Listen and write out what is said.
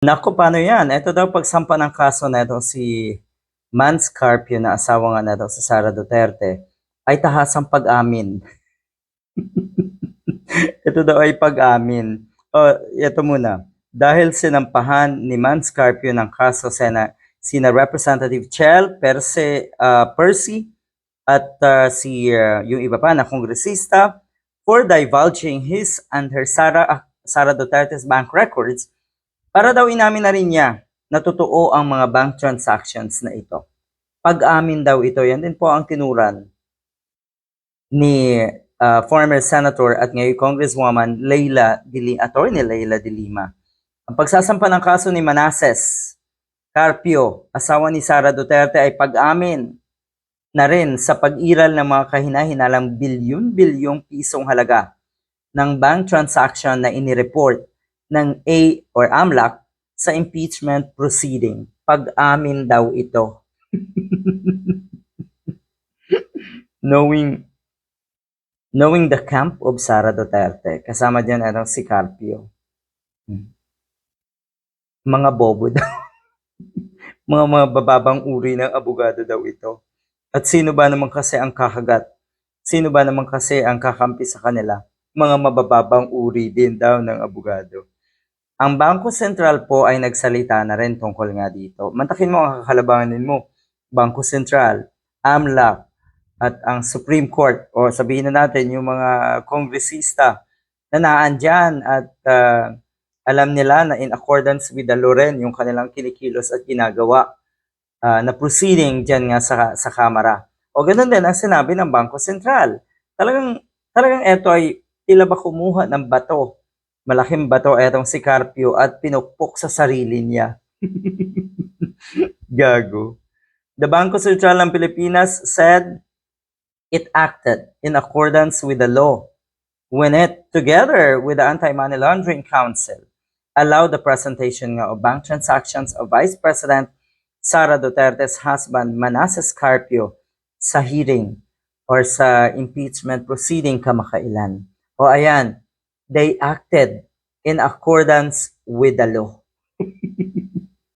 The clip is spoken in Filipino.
Naku, paano yan? Ito daw pagsampa ng kaso na ito si Mans Carpio na asawa nga na daw si Sara Duterte ay tahasang pag-amin. Ito daw ay pag-amin. O, ito muna. Dahil sinampahan ni Mans Carpio ng kaso sina Representative Chel, Percy at yung iba pa na kongresista for divulging his and her Sara Duterte's bank records. Para daw inamin na rin niya na totoo ang mga bank transactions na ito. Pag-amin daw ito, yan din po ang tinuran ni former Senator at ngayon Congresswoman Attorney Leila de Lima. Ang pagsasampa ng kaso ni Manasseh Carpio, asawa ni Sara Duterte, ay pag-amin na rin sa pag-iral ng mga kahina-hinalang bilyon-bilyong pisong halaga ng bank transaction na inireport ng AMLAC sa impeachment proceeding. Pag-amin daw ito. Knowing the camp of Sara Duterte, kasama dyan si Carpio. Mga bobo daw. mga bababang uri ng abogado daw ito. At sino ba naman kasi ang kakagat? Sino ba naman kasi ang kakampi sa kanila? Mga mabababang uri din daw ng abogado. Ang Bangko Sentral po ay nagsalita na rin tungkol nga dito. Mantakin mo ang kakalabanin mo. Bangko Sentral, AMLAC, at ang Supreme Court, o sabihin na natin yung mga kongresista na naandyan at alam nila na in accordance with the law rin yung kanilang kinikilos at ginagawa na proceeding dyan nga sa Kamara. O ganun din ang sinabi ng Bangko Sentral. Talagang ito ay tila ba kumuha ng bato. Malaking bato etong si Carpio at pinukpok sa sarili niya. Gago. The Bangko Sentral ng Pilipinas said it acted in accordance with the law when it, together with the Anti-Money Laundering Council, allowed the presentation of bank transactions of Vice President Sara Duterte's husband Manasseh Carpio sa hearing or sa impeachment proceeding kamakailan. O ayan, they acted in accordance with the law.